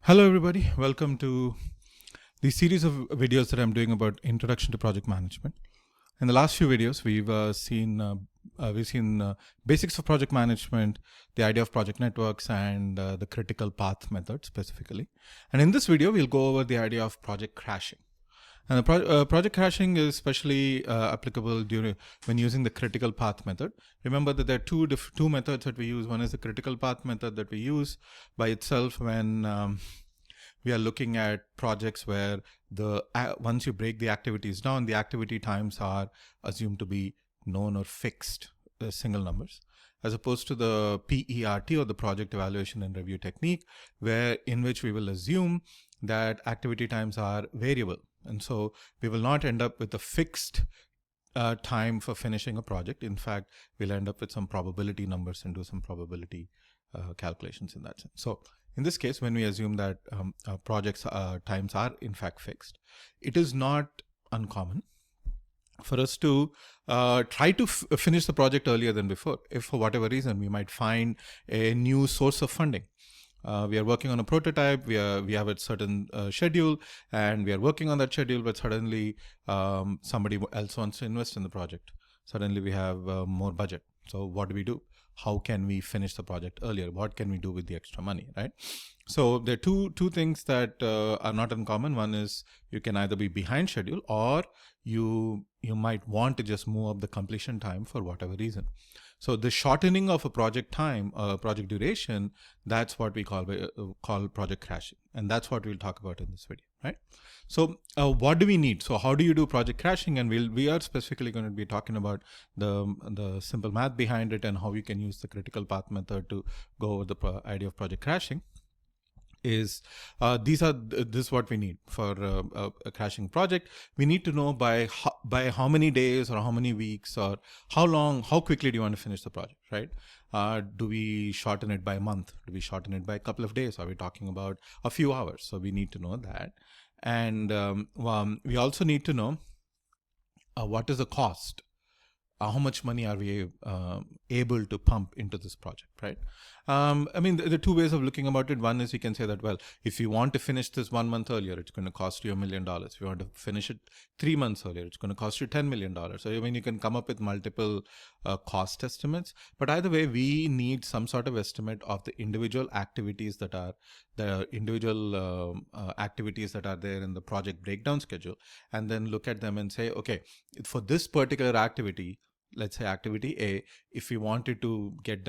Hello everybody, welcome to the series of videos that I'm doing about introduction to project management. In the last few videos, we've seen basics of project management, the idea of project networks, and the critical path method specifically. And in this video, we'll go over the idea of project crashing. And the project crashing is especially applicable when using the critical path method. Remember that there are two methods that we use. One is the critical path method that we use by itself when we are looking at projects where once you break the activities down, the activity times are assumed to be known or fixed, single numbers, as opposed to the PERT, or the project evaluation and review technique, in which we will assume that activity times are variable. And so we will not end up with a fixed time for finishing a project. In fact, we'll end up with some probability numbers and do some probability calculations in that sense. So in this case, when we assume that projects times are in fact fixed, it is not uncommon for us to try to finish the project earlier than before. If for whatever reason we might find a new source of funding. We are working on a prototype, we have a certain schedule, and we are working on that schedule, but suddenly somebody else wants to invest in the project. Suddenly we have more budget. So what do we do? How can we finish the project earlier? What can we do with the extra money, right? So there are two things that are not uncommon. One is you can either be behind schedule, or you might want to just move up the completion time for whatever reason. So the shortening of a project time, project duration, that's what we call project crashing. And that's what we'll talk about in this video, right? So what do we need? So how do you do project crashing? And we are specifically going to be talking about the simple math behind it and how you can use the critical path method to go over the idea of project crashing. This is what we need for a crashing project. We need to know by how many days or how many weeks or how quickly do you want to finish the project, right? Do we shorten it by a month? Do we shorten it by a couple of days? Are we talking about a few hours? So we need to know that. And we also need to know what is the cost. How much money are we able to pump into this project, right? I mean, there are two ways of looking about it. One is you can say that, well, if you want to finish this 1 month earlier, it's going to cost you $1 million. If you want to finish it 3 months earlier, it's going to cost you $10 million. So I mean, you can come up with multiple cost estimates. But either way, we need some sort of estimate of the individual activities that are activities that are there in the project breakdown schedule, and then look at them and say, okay, for this particular activity, let's say activity A, if you wanted to get it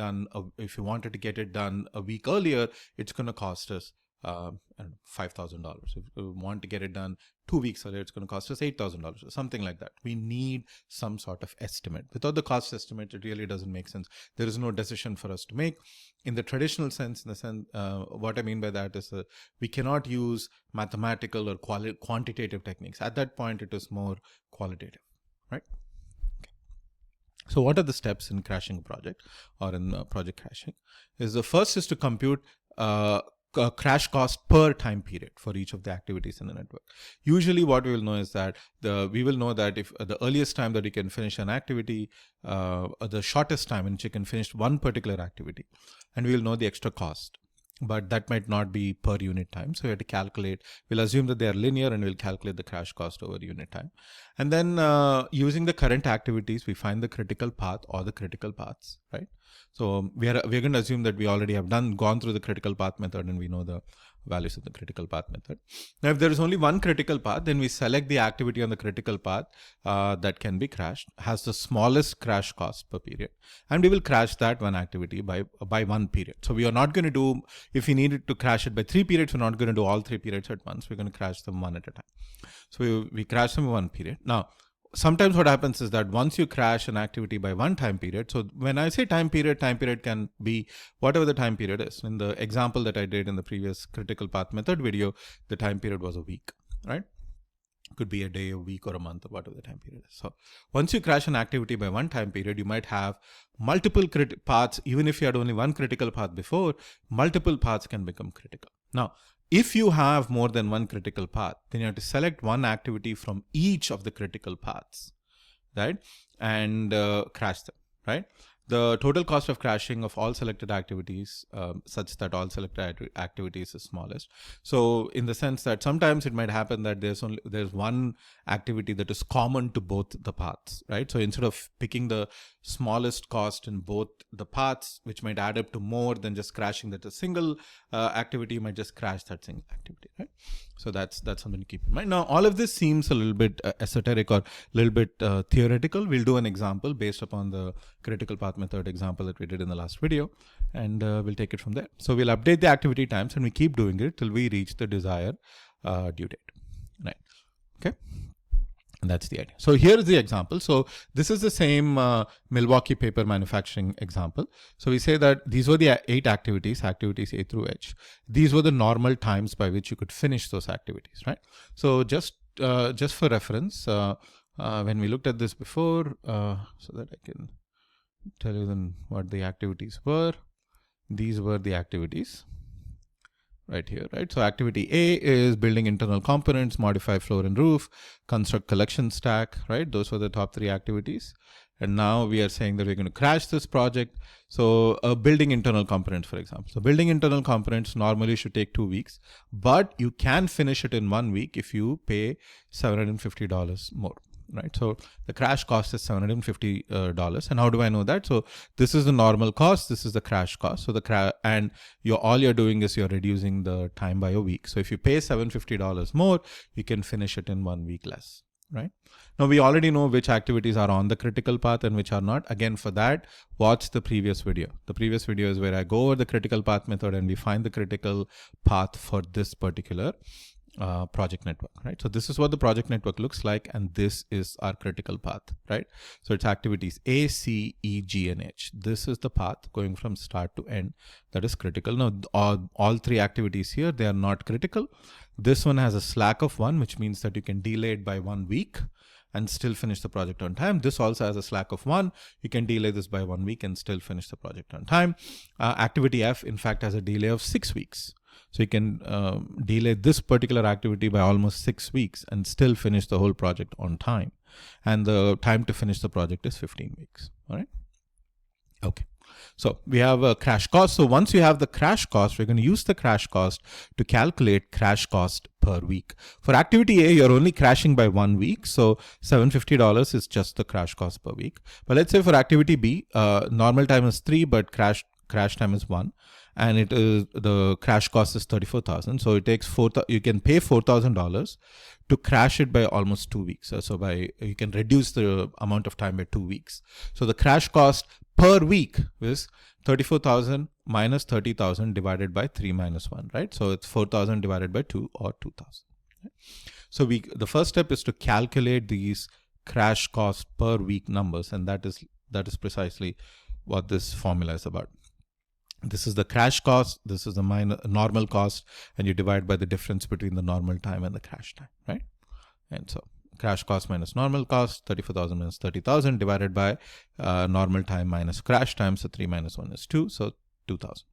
done a week earlier, it's going to cost us $5,000. If we want to get it done 2 weeks earlier, it's going to cost us $8,000 or something like that. We need some sort of estimate. Without the cost estimate, it really doesn't make sense. There is no decision for us to make. In the traditional sense, what I mean by that is we cannot use mathematical or quantitative techniques. At that point, it is more qualitative, right? So what are the steps in crashing a project or in project crashing? The first is to compute crash cost per time period for each of the activities in the network. Usually what we will know is that we will know that if the earliest time that you can finish an activity, the shortest time in which you can finish one particular activity, and we will know the extra cost. But that might not be per unit time. So we have to calculate, we'll assume that they are linear, and we'll calculate the crash cost over unit time. And then using the current activities, we find the critical path or the critical paths, right? So we're going to assume that we already have gone through the critical path method, and we know the values of the critical path method. Now, if there is only one critical path, then we select the activity on the critical path that can be crashed, has the smallest crash cost per period, and we will crash that one activity by 1 period. So we are not going to do, if we needed to crash it by 3 periods, we're not going to do all 3 periods at once. We're going to crash them one at a time. So we crash them in 1 period. Now, sometimes what happens is that once you crash an activity by 1 time period, so when I say time period can be whatever the time period is. In the example that I did in the previous critical path method video, the time period was a week, right? Could be a day, a week, or a month, or whatever the time period is. So once you crash an activity by 1 time period, you might have multiple paths. Even if you had only one critical path before, multiple paths can become critical. Now, if you have more than one critical path, then you have to select one activity from each of the critical paths, right? And crash them, right? the total cost of crashing of all selected activities such that all selected activities is smallest. So in the sense that sometimes it might happen that there's one activity that is common to both the paths, right? So instead of picking the smallest cost in both the paths, which might add up to more than just crashing that a single activity, you might just crash that single activity, right? So that's something to keep in mind. Now, all of this seems a little bit esoteric or a little bit theoretical. We'll do an example based upon the critical path method example that we did in the last video, and we'll take it from there. So we'll update the activity times and we keep doing it till we reach the desired due date, right? Okay. And that's the idea. So here's the example. So this is the same Milwaukee paper manufacturing example. So we say that these were the 8 activities A through H. These were the normal times by which you could finish those activities, right? So just for reference, when we looked at this before, so that I can tell you then what the activities were. These were the activities. Right here, right? So activity A is building internal components, modify floor and roof, construct collection stack, right? Those were the top 3 activities. And now we are saying that we're going to crash this project. So building internal components, for example. So building internal components normally should take 2 weeks, but you can finish it in 1 week if you pay $750 more. Right, so the crash cost is $750, and how do I know that? So this is the normal cost, this is the crash cost. So all you're doing is you're reducing the time by a week. So if you pay $750 more, you can finish it in 1 week less. Right, now we already know which activities are on the critical path and which are not. Again, for that, watch the previous video. The previous video is where I go over the critical path method and we find the critical path for this particular project network, right? So this is what the project network looks like, and this is our critical path, right? So it's activities A, C, E, G, and H. This is the path going from start to end that is critical. Now, all 3 activities here, they are not critical. This one has a slack of 1, which means that you can delay it by 1 week and still finish the project on time. This also has a slack of 1. You can delay this by 1 week and still finish the project on time. Activity F, in fact, has a delay of 6 weeks. So you can delay this particular activity by almost 6 weeks and still finish the whole project on time. And the time to finish the project is 15 weeks. All right. Okay. So we have a crash cost. So once you have the crash cost, we're going to use the crash cost to calculate crash cost per week. For activity A, you're only crashing by 1 week. So $750 is just the crash cost per week. But let's say for activity B, normal time is 3, but crash time is 1. And it is the crash cost is $34,000. So it takes you can pay $4,000 to crash it by almost 2 weeks. So you can reduce the amount of time by 2 weeks. So the crash cost per week is 34,000 minus 30,000 divided by 3 minus 1, right? So it's 4,000 divided by 2 or 2,000. Right? So the first step is to calculate these crash cost per week numbers, and that is precisely what this formula is about. This is the crash cost, this is the normal cost, and you divide by the difference between the normal time and the crash time, right? And so crash cost minus normal cost, 34,000 minus 30,000 divided by normal time minus crash time. So 3 minus 1 is 2, so 2,000.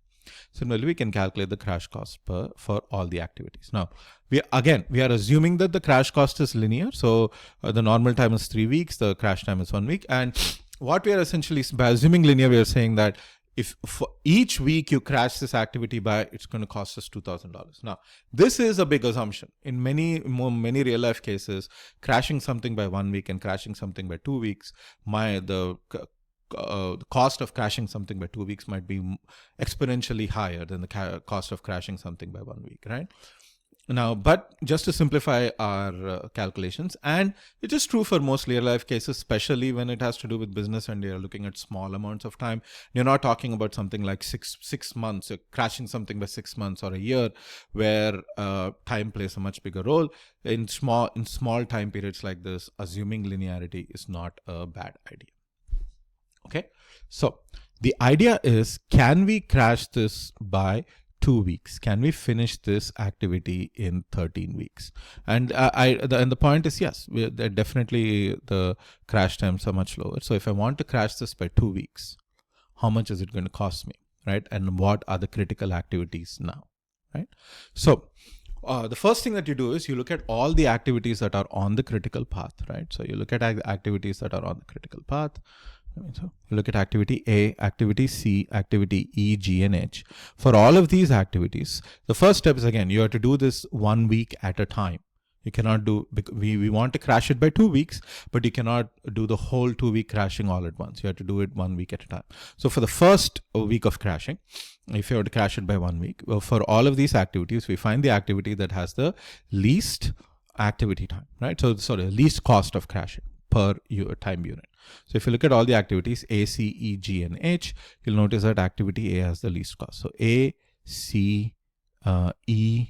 Similarly, we can calculate the crash cost for all the activities. Now, we are assuming that the crash cost is linear. So the normal time is 3 weeks, the crash time is 1 week. And what we are essentially, by assuming linear, we are saying that if for each week you crash this activity by, it's going to cost us $2,000. Now, this is a big assumption. In many real life cases, crashing something by 1 week and crashing something by 2 weeks, the cost of crashing something by 2 weeks might be exponentially higher than the cost of crashing something by 1 week, right? Now, but just to simplify our calculations, and it is true for most real life cases, especially when it has to do with business and you're looking at small amounts of time. You're not talking about something like six months, you're crashing something by 6 months or a year, where time plays a much bigger role. In small time periods like this, assuming linearity is not a bad idea. Okay, so the idea is, can we crash this by 2 weeks? Can we finish this activity in 13 weeks? And the point is, yes, definitely the crash times are much lower. So if I want to crash this by 2 weeks, how much is it going to cost me, right? And what are the critical activities now, right? So the first thing that you do is you look at all the activities that are on the critical path, right? So you look at activities that are on the critical path, So look at activity A, activity C, activity E, G, and H. For all of these activities, the first step is, again, you have to do this 1 week at a time. You cannot do, we want to crash it by 2 weeks, but you cannot do the whole 2 week crashing all at once. You have to do it 1 week at a time. So for the first week of crashing, if you were to crash it by 1 week, well, for all of these activities, we find the activity that has the least activity time, right? So sorry, least cost of crashing per time unit. So if you look at all the activities A, C, E, G, and H, you'll notice that activity A has the least cost. So A, C, E,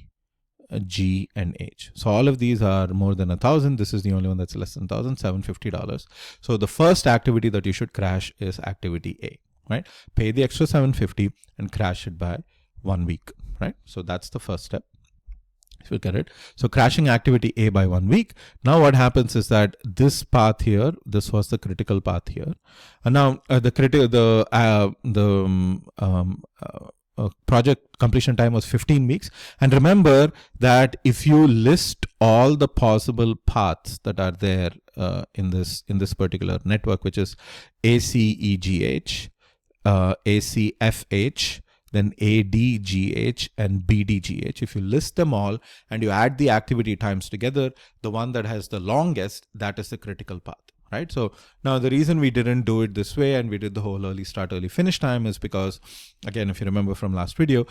G, and H. So all of these are more than 1,000. This is the only one that's less than 1,000, $750. So the first activity that you should crash is activity A, right? Pay the extra $750 and crash it by 1 week, right? So that's the first step. If you get it. So crashing activity A by 1 week. Now what happens is that this path here, this was the critical path here. And now project completion time was 15 weeks. And remember that if you list all the possible paths that are there in this particular network, which is ACEGH, ACFH, then ADGH and BDGH. If you list them all and you add the activity times together, the one that has the longest, that is the critical path, right? So now the reason we didn't do it this way and we did the whole early start, early finish time is because, again, if you remember from last video,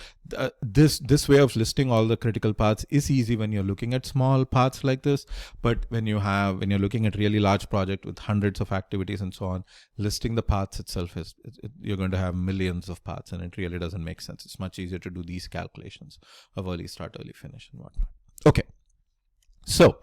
this way of listing all the critical paths is easy when you're looking at small paths like this. But when you're looking at really large project with hundreds of activities and so on, listing the paths itself you're going to have millions of paths, and it really doesn't make sense. It's much easier to do these calculations of early start, early finish and whatnot. Okay. So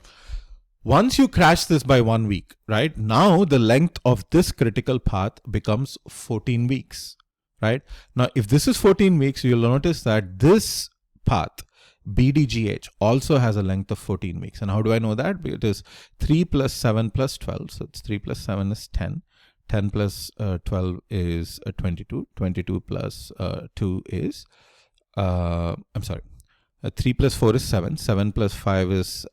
once you crash this by 1 week, right? Now the length of this critical path becomes 14 weeks, right? Now, if this is 14 weeks, you'll notice that this path, BDGH, also has a length of 14 weeks. And how do I know that? It is 3 plus 7 plus 12. So it's 3 plus 7 is 10. 10 plus 12 is 22. 22 plus 2 is, 3 plus 4 is 7. 7 plus 5 is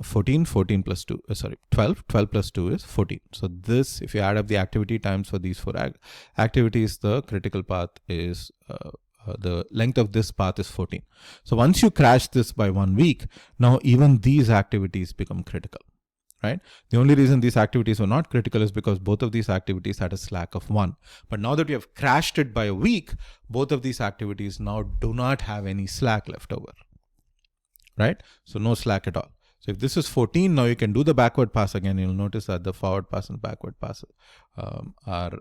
14 plus 2, 12 plus 2 is 14. So this, if you add up the activity times for these 4 activities, the critical path is, the length of this path is 14. So once you crash this by 1 week, now even these activities become critical, right? The only reason these activities were not critical is because both of these activities had a slack of 1. But now that we have crashed it by a week, both of these activities now do not have any slack left over, right? So no slack at all. So if this is 14, now you can do the backward pass again. You'll notice that the forward pass and backward pass are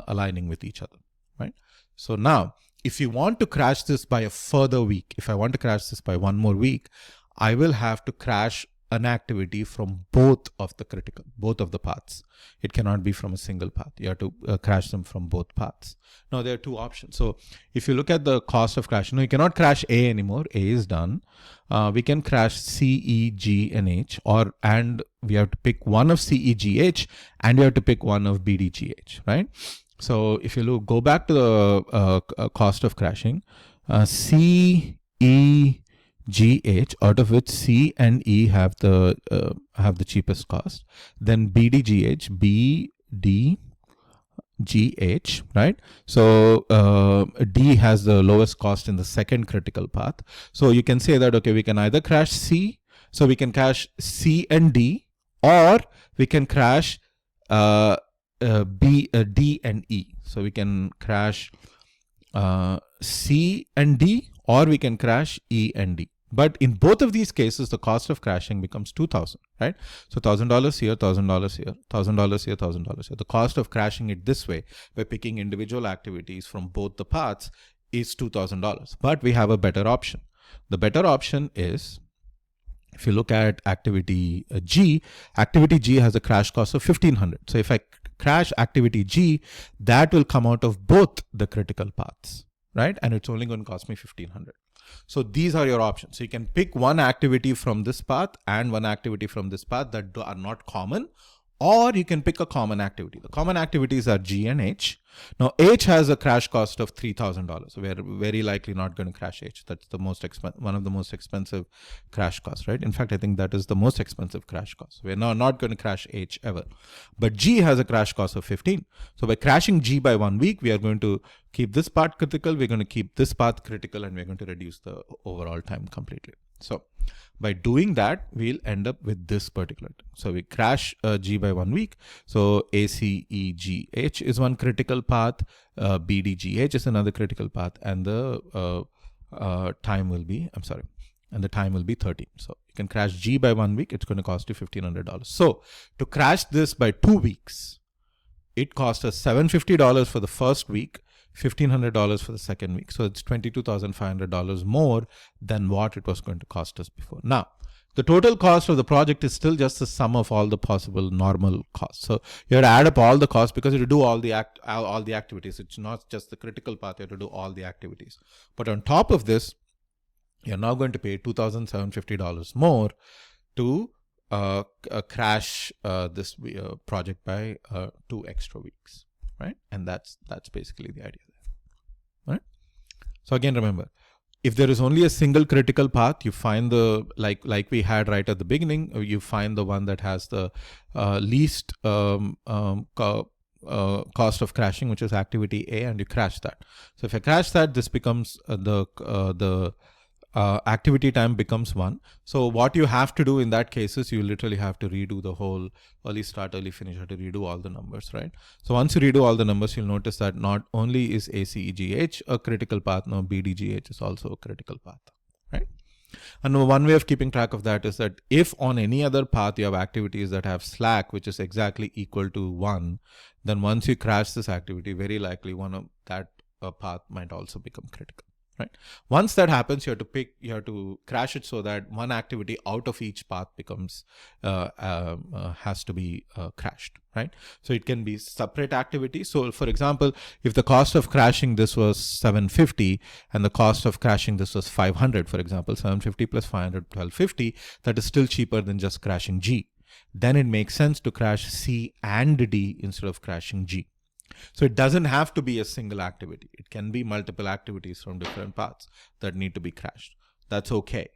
aligning with each other, right? So now, if you want to crash this by a further week, if I want to crash this by 1 more week, I will have to crash an activity from both of the paths. It cannot be from a single path. You have to crash them from both paths. Now there are 2 options. So if you look at the cost of crashing, you cannot crash A anymore. A is done. We can crash C, E, G, and H, and we have to pick one of C, E, G, H, and we have to pick one of B, D, G, H, right? So if you go back to the cost of crashing, C, E, G, H, out of which C and E have the cheapest cost. Then B, D, G, H, B, D, G, H, right? So D has the lowest cost in the second critical path. So you can say that, okay, we can either crash C, so we can crash C and D, or we can crash D and E. So we can crash C and D, or we can crash E and D. But in both of these cases, the cost of crashing becomes $2,000, right? So $1,000 here, $1,000 here, $1,000 here, $1,000 here. The cost of crashing it this way by picking individual activities from both the paths is $2,000. But we have a better option. The better option is, if you look at activity G has a crash cost of $1,500. So if I crash activity G, that will come out of both the critical paths, right? And it's only going to cost me $1,500. So these are your options. So you can pick one activity from this path and one activity from this path that are not common, or you can pick a common activity. The common activities are G and H. Now, H has a crash cost of $3,000. So we are very likely not going to crash H. That's the one of the most expensive crash costs, right? In fact, I think that is the most expensive crash cost. We're not going to crash H ever. But G has a crash cost of 15. So by crashing G by 1 week, we are going to keep this part critical. We're going to keep this path critical, and we're going to reduce the overall time completely. So by doing that, we'll end up with this particular thing. So we crash G by 1 week. So ACEGH is one critical path, BDGH is another critical path, and the time will be, and the time will be 13. So you can crash G by 1 week. It's going to cost you $1,500. So to crash this by 2 weeks, it cost us $750 for the first week, $1,500 for the second week. So it's $22,500 more than what it was going to cost us before. Now, the total cost of the project is still just the sum of all the possible normal costs. So you have to add up all the costs because you have to do all the activities. It's not just the critical path. You have to do all the activities. But on top of this, you're now going to pay $2,750 more to crash this project by 2 extra weeks, right? And that's basically the idea there, right? So again, remember, if there is only a single critical path, you find the, like we had right at the beginning, you find the one that has the least cost of crashing, which is activity A, and you crash that. So if I crash that, this becomes the activity time becomes 1. So what you have to do in that case is you literally have to redo the whole early start, early finish, you have to redo all the numbers, right? So once you redo all the numbers, you'll notice that not only is ACEGH a critical path, now BDGH is also a critical path, right? And one way of keeping track of that is that if on any other path you have activities that have slack, which is exactly equal to 1, then once you crash this activity, very likely one of that path might also become critical. Right. Once that happens, you have to crash it so that one activity out of each path becomes has to be crashed. Right. So it can be separate activities. So for example, if the cost of crashing this was $750 and the cost of crashing this was $500, for example, $750 plus $500, $1,250, that is still cheaper than just crashing G. Then it makes sense to crash C and D instead of crashing G. So it doesn't have to be a single activity. It can be multiple activities from different paths that need to be crashed. That's okay.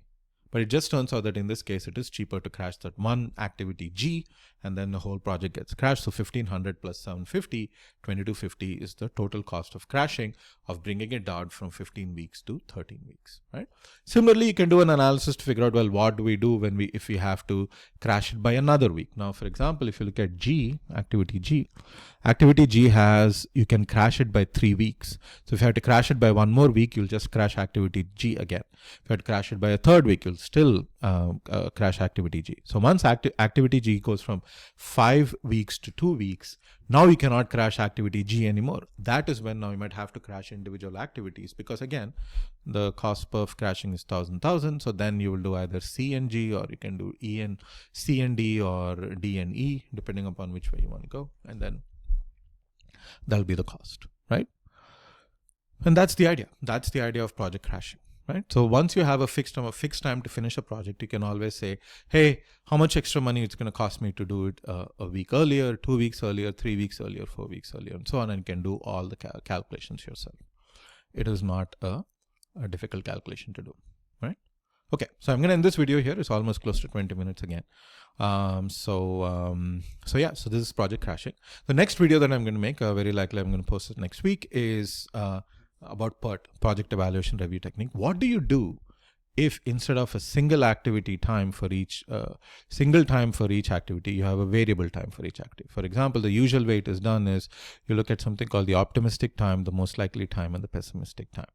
But it just turns out that in this case, it is cheaper to crash that one activity G, and then the whole project gets crashed. So $1,500 plus $750, $2,250 is the total cost of crashing, of bringing it down from 15 weeks to 13 weeks, right? Similarly, you can do an analysis to figure out, well, what do we do if we have to crash it by another week? Now, for example, if you look at G, activity G you can crash it by 3 weeks. So if you have to crash it by 1 more week, you'll just crash activity G again. If you have to crash it by a 3rd week, you'll still crash activity G. So once activity G goes from 5 weeks to 2 weeks, now you cannot crash activity G anymore. That is when now you might have to crash individual activities, because again, the cost per crashing is 1,000. So then you will do either C and G, or you can do C and D, or D and E, depending upon which way you want to go. And then that'll be the cost, right? And that's the idea. That's the idea of project crashing, right? So once you have a fixed time to finish a project, you can always say, hey, how much extra money it's going to cost me to do it a week earlier, 2 weeks earlier, 3 weeks earlier, 4 weeks earlier, and so on, and you can do all the calculations yourself. It is not a difficult calculation to do, right? Okay, so I'm going to end this video here. It's almost close to 20 minutes again. So this is project crashing. The next video that I'm going to make, very likely I'm going to post it next week, is about PERT, Project Evaluation Review Technique. What do you do if instead of a single activity time for each activity, you have a variable time for each activity? For example, the usual way it is done is you look at something called the optimistic time, the most likely time, and the pessimistic time.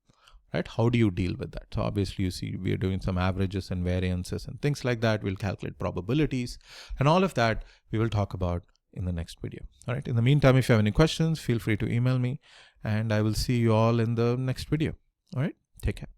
Right? How do you deal with that? So obviously you see we are doing some averages and variances and things like that. We'll calculate probabilities, and all of that we will talk about in the next video. All right. In the meantime, if you have any questions, feel free to email me, and I will see you all in the next video. All right. Take care.